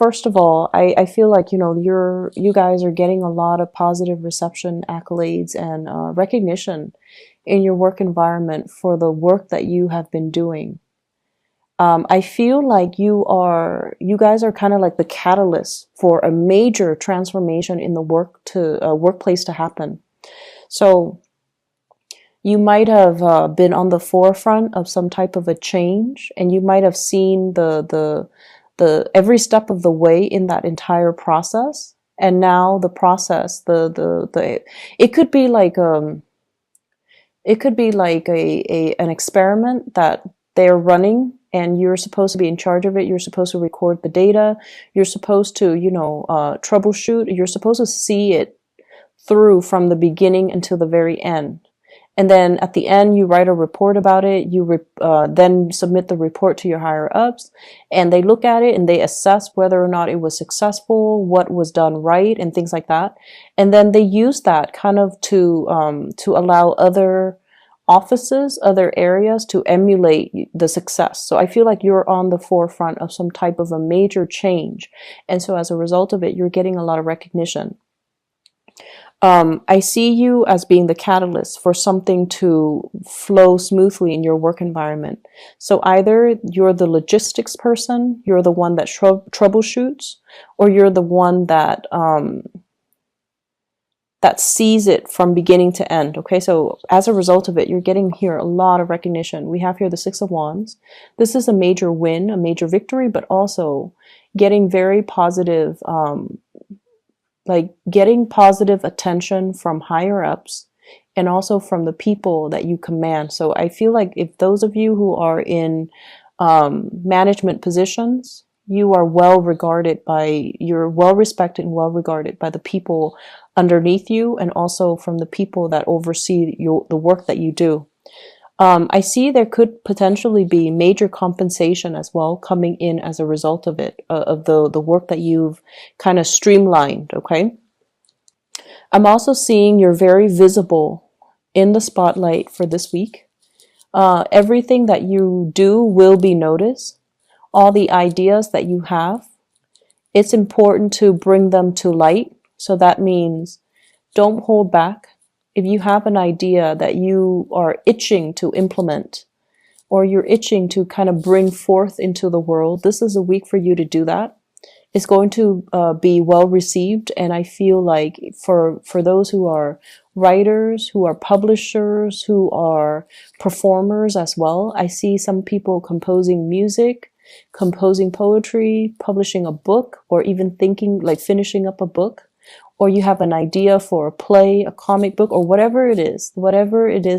first of all, I feel like, you guys are getting a lot of positive reception, accolades, and recognition in your work environment for the work that you have been doing. I feel like you guys are kind of like the catalyst for a major transformation in the workplace to happen. So you might have been on the forefront of some type of a change, and you might have seen the every step of the way in that entire process. And now the process, it could be like an experiment that they're running, and you're supposed to be in charge of it. You're supposed to record the data. You're supposed to, troubleshoot. You're supposed to see it through from the beginning until the very end. And then at the end, you write a report about it. You then submit the report to your higher ups, and they look at it and they assess whether or not it was successful, what was done right, and things like that. And then they use that kind of to allow other offices, other areas to emulate the success. So I feel like you're on the forefront of some type of a major change. And so as a result of it, you're getting a lot of recognition. I see you as being the catalyst for something to flow smoothly in your work environment. So either you're the logistics person, you're the one that troubleshoots, or you're the one that sees it from beginning to end. Okay, so as a result of it, you're getting here a lot of recognition. We have here the Six of Wands. This is a major win, a major victory, but also getting very positive, getting positive attention from higher ups and also from the people that you command. So I feel like if those of you who are in management positions, you're well respected and well regarded by the people underneath you, and also from the people that oversee the work that you do. I see there could potentially be major compensation as well coming in as a result of it, of the work that you've kind of streamlined, okay? I'm also seeing you're very visible in the spotlight for this week. Everything that you do will be noticed. All the ideas that you have, it's important to bring them to light. So that means don't hold back. If you have an idea that you are itching to implement, or you're itching to kind of bring forth into the world, this is a week for you to do that. It's going to be well received. And I feel like for those who are writers, who are publishers, who are performers as well, I see some people composing music, composing poetry, publishing a book, or even thinking like finishing up a book. Or you have an idea for a play, a comic book, or whatever it is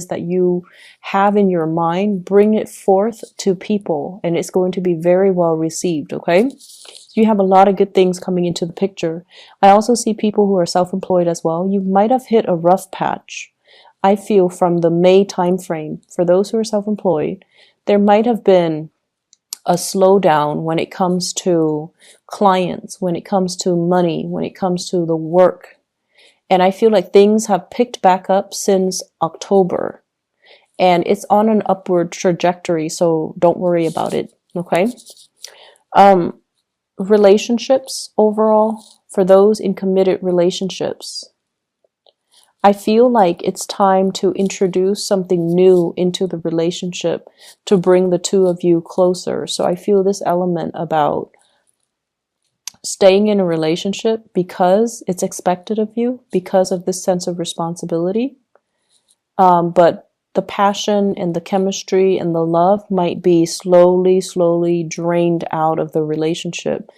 that you have in your mind, bring it forth to people, and it's going to be very well received, okay? So you have a lot of good things coming into the picture. I also see people who are self-employed as well. You might have hit a rough patch. I feel from the May timeframe, for those who are self-employed, there might have been a slowdown when it comes to clients, when it comes to money, when it comes to the work. And I feel like things have picked back up since October, and it's on an upward trajectory. So don't worry about it. Okay. Relationships overall, for those in committed relationships, I feel like it's time to introduce something new into the relationship to bring the two of you closer. So I feel this element about staying in a relationship because it's expected of you, because of this sense of responsibility. But the passion and the chemistry and the love might be slowly drained out of the relationship.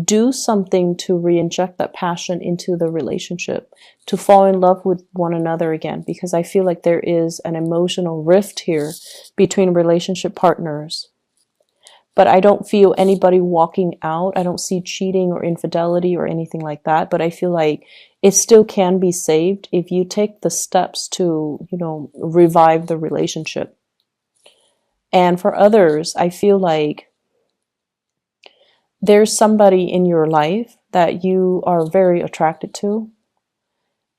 Do something to re-inject that passion into the relationship, to fall in love with one another again, because I feel like there is an emotional rift here between relationship partners. But I don't feel anybody walking out. I don't see cheating or infidelity or anything like that. But I feel like it still can be saved if you take the steps to, revive the relationship. And for others, I feel like there's somebody in your life that you are very attracted to.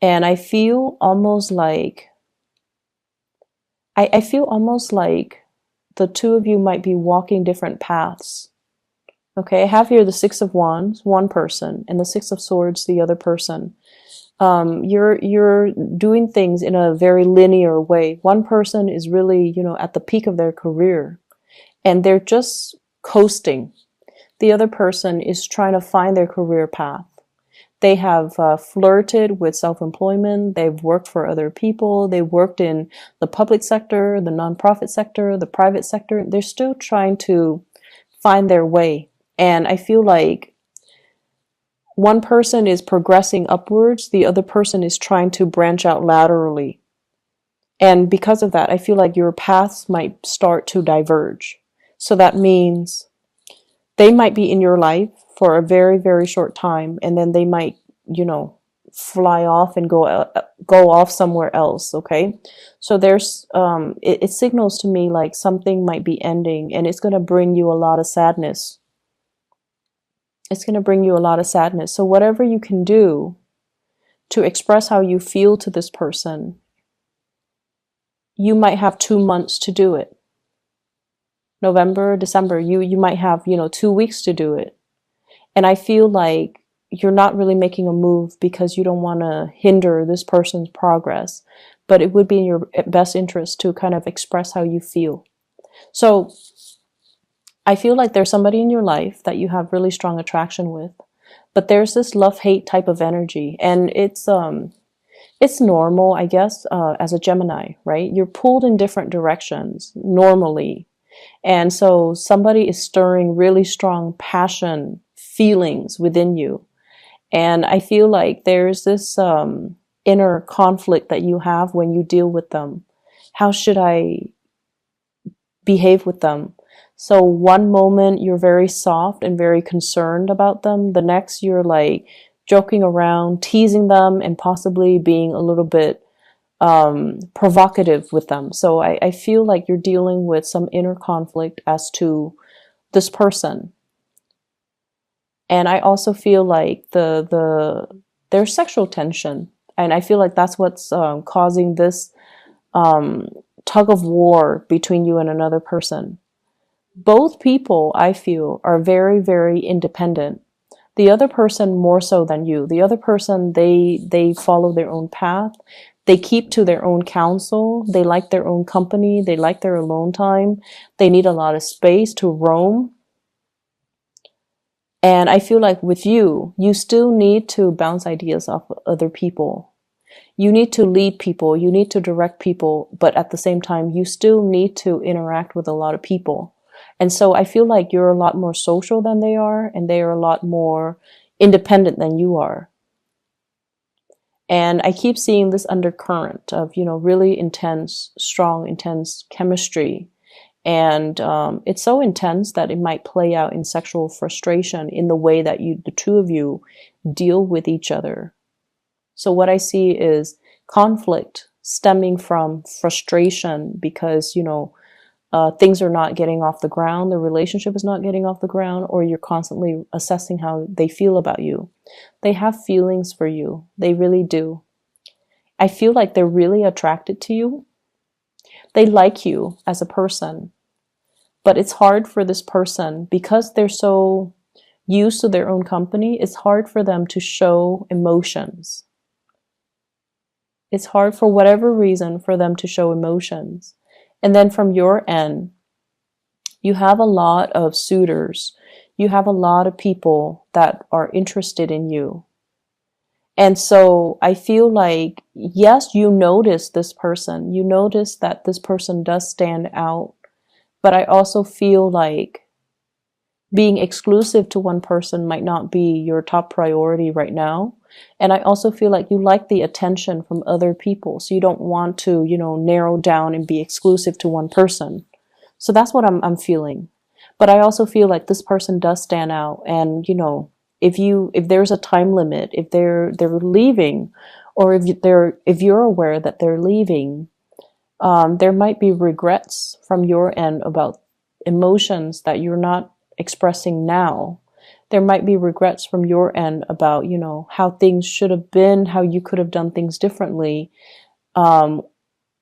And I feel almost like, I feel almost like the two of you might be walking different paths. Okay, I have here the Six of Wands, one person, and the Six of Swords, the other person. You're doing things in a very linear way. One person is really, at the peak of their career, and they're just coasting. The other person is trying to find their career path. They have flirted with self-employment. They've worked for other people. They've worked in the public sector, the nonprofit sector, the private sector. They're still trying to find their way. And I feel like one person is progressing upwards, the other person is trying to branch out laterally. And because of that, I feel like your paths might start to diverge. So that means they might be in your life for a very, very short time, and then they might, fly off and go off somewhere else. Okay, so there's it signals to me like something might be ending, and it's going to bring you a lot of sadness. It's going to bring you a lot of sadness. So whatever you can do to express how you feel to this person, you might have 2 months to do it. November, December, you might have, 2 weeks to do it. And I feel like you're not really making a move because you don't want to hinder this person's progress, but it would be in your best interest to kind of express how you feel. So I feel like there's somebody in your life that you have really strong attraction with, but there's this love-hate type of energy, and it's normal, I guess, as a Gemini, right? You're pulled in different directions normally. And so somebody is stirring really strong passion, feelings within you. And I feel like there's this inner conflict that you have when you deal with them. How should I behave with them? So one moment you're very soft and very concerned about them. The next you're like joking around, teasing them, and possibly being a little bit provocative with them. So I feel like you're dealing with some inner conflict as to this person. And I also feel like there's sexual tension. And I feel like that's what's causing this tug of war between you and another person. Both people, I feel, are very, very independent. The other person more so than you. The other person, they follow their own path. They keep to their own counsel. They like their own company. They like their alone time. They need a lot of space to roam. And I feel like with you, you still need to bounce ideas off other people. You need to lead people. You need to direct people. But at the same time, you still need to interact with a lot of people. And so I feel like you're a lot more social than they are, and they are a lot more independent than you are. And I keep seeing this undercurrent of, really intense, strong, intense chemistry. And it's so intense that it might play out in sexual frustration in the way that the two of you deal with each other. So what I see is conflict stemming from frustration because, things are not getting off the ground, the relationship is not getting off the ground, or you're constantly assessing how they feel about you. They have feelings for you. They really do. I feel like they're really attracted to you. They like you as a person. But it's hard for this person, because they're so used to their own company, it's hard for them to show emotions. It's hard for whatever reason for them to show emotions. And then from your end, you have a lot of suitors. You have a lot of people that are interested in you. And so I feel like, yes, you notice this person. You notice that this person does stand out. But I also feel like being exclusive to one person might not be your top priority right now. And I also feel like you like the attention from other people. So you don't want to, narrow down and be exclusive to one person. So that's what I'm feeling. But I also feel like this person does stand out. And, if there's a time limit, if they're leaving, or if you're aware that they're leaving, there might be regrets from your end about emotions that you're not expressing now. There might be regrets from your end about, how things should have been, how you could have done things differently.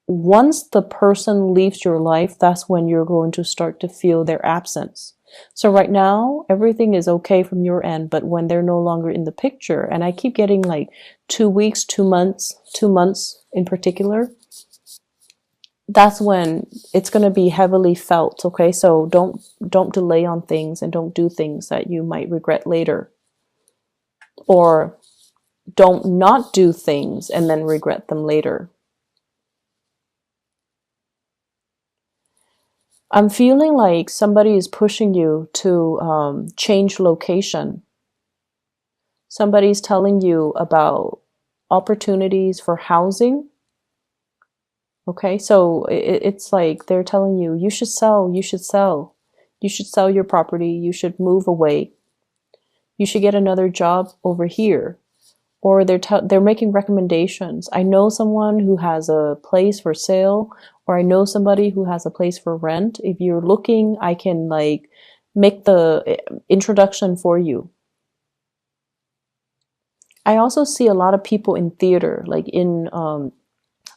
Once the person leaves your life, that's when you're going to start to feel their absence. So right now, everything is okay from your end, but when they're no longer in the picture, and I keep getting like 2 weeks, 2 months, 2 months in particular, that's when it's going to be heavily felt. Okay, so don't delay on things and don't do things that you might regret later, or don't not do things and then regret them later. I'm feeling like somebody is pushing you to change location. Somebody's telling you about opportunities for housing. Okay, so it's like they're telling you, you should sell, you should sell. You should sell your property, you should move away. You should get another job over here. Or they're making recommendations. I know someone who has a place for sale, or I know somebody who has a place for rent. If you're looking, I can like make the introduction for you. I also see a lot of people in theater, like in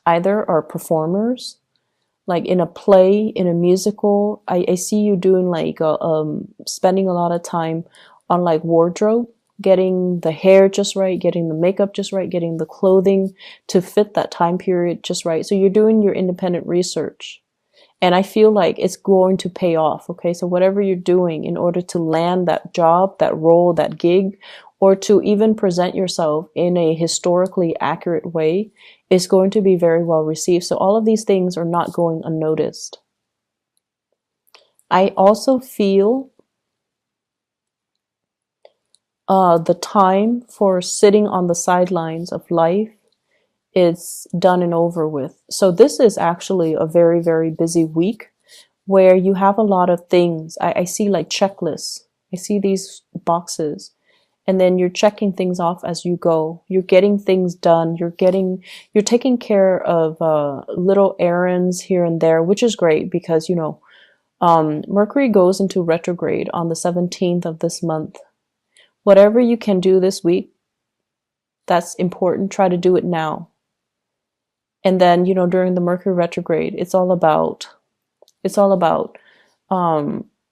either are performers, like in a play, in a musical. I see you doing like spending a lot of time on like wardrobe, getting the hair just right, getting the makeup just right, getting the clothing to fit that time period just right. So you're doing your independent research. And I feel like it's going to pay off. Okay. So whatever you're doing in order to land that job, that role, that gig, or to even present yourself in a historically accurate way is going to be very well received. So all of these things are not going unnoticed. I also feel the time for sitting on the sidelines of life is done and over with. So this is actually a very, very busy week where you have a lot of things. I see like checklists. I see these boxes, and then you're checking things off as you go. You're getting things done. You're taking care of little errands here and there, which is great because, Mercury goes into retrograde on the 17th of this month. Whatever you can do this week, that's important. Try to do it now. And then, during the Mercury retrograde, it's all about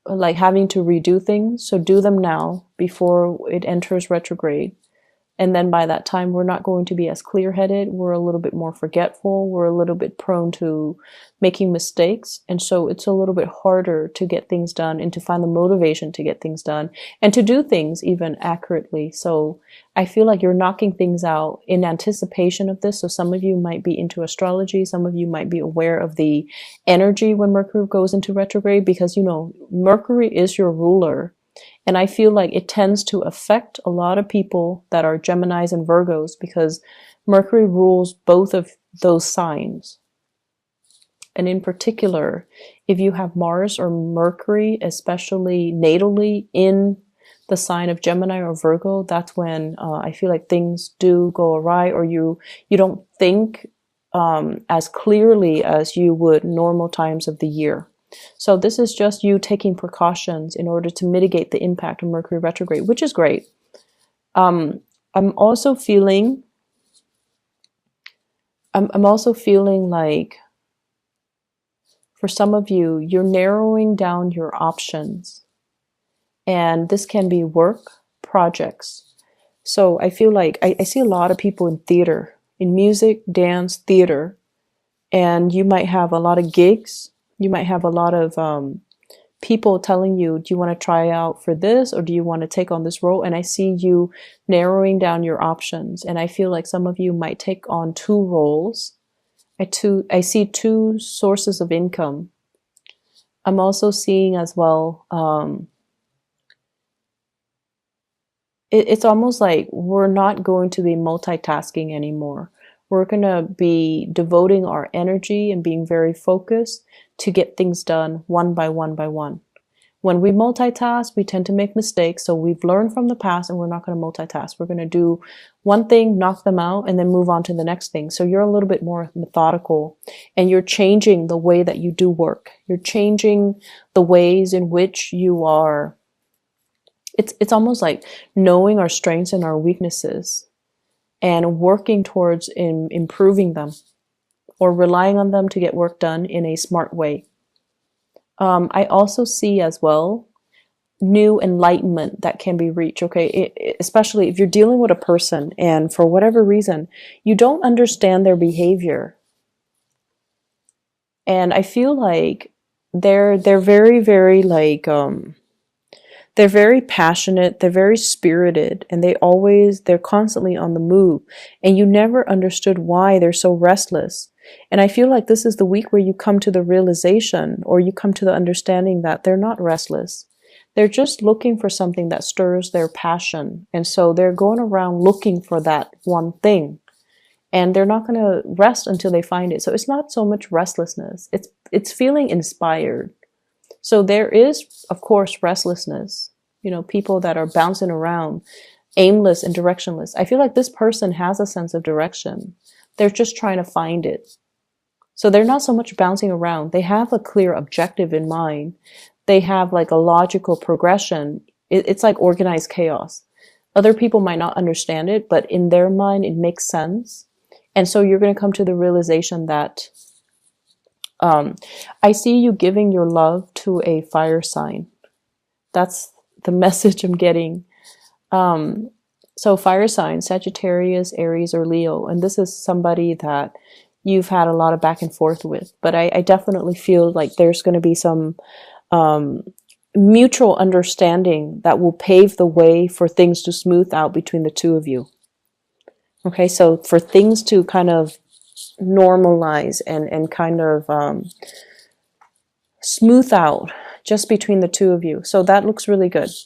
like having to redo things. So do them now before it enters retrograde. And then by that time, we're not going to be as clear-headed. We're a little bit more forgetful. We're a little bit prone to making mistakes. And so it's a little bit harder to get things done and to find the motivation to get things done and to do things even accurately. So I feel like you're knocking things out in anticipation of this. So some of you might be into astrology. Some of you might be aware of the energy when Mercury goes into retrograde because, Mercury is your ruler. And I feel like it tends to affect a lot of people that are Geminis and Virgos because Mercury rules both of those signs. And in particular, if you have Mars or Mercury, especially natally in the sign of Gemini or Virgo, that's when I feel like things do go awry, or you don't think as clearly as you would normal times of the year. So this is just you taking precautions in order to mitigate the impact of Mercury retrograde, which is great. I'm also feeling like for some of you, you're narrowing down your options. And this can be work, projects. So I feel like I see a lot of people in theater, in music, dance, theater, and you might have a lot of gigs. You might have a lot of people telling you, do you want to try out for this or do you want to take on this role? And I see you narrowing down your options. And I feel like some of you might take on two roles. I see two sources of income. I'm also seeing as well, it's almost like we're not going to be multitasking anymore. We're going to be devoting our energy and being very focused to get things done one by one by one. When we multitask, we tend to make mistakes. So we've learned from the past and we're not going to multitask. We're going to do one thing, knock them out, and then move on to the next thing. So you're a little bit more methodical and you're changing the way that you do work. You're changing the ways in which you are. It's almost like knowing our strengths and our weaknesses and working towards improving them or relying on them to get work done in a smart way. I also see as well new enlightenment that can be reached. Okay, especially if you're dealing with a person and for whatever reason you don't understand their behavior, and I feel like they're very, very like they're very passionate, they're very spirited, and they're constantly on the move, and you never understood why they're so restless. And I feel like this is the week where you come to the realization, or you come to the understanding that they're not restless. They're just looking for something that stirs their passion. And so they're going around looking for that one thing. And they're not going to rest until they find it. So it's not so much restlessness. It's feeling inspired. So there is, of course, restlessness. You know, people that are bouncing around, aimless and directionless. I feel like this person has a sense of direction. They're just trying to find it. So they're not so much bouncing around. They have a clear objective in mind. They have like a logical progression. It's like organized chaos. Other people might not understand it, but in their mind, it makes sense. And so you're going to come to the realization that I see you giving your love to a fire sign. That's the message I'm getting. So fire signs, Sagittarius, Aries, or Leo. And this is somebody that you've had a lot of back and forth with. But I definitely feel like there's going to be some mutual understanding that will pave the way for things to smooth out between the two of you. Okay, so for things to kind of normalize and kind of smooth out just between the two of you. So that looks really good.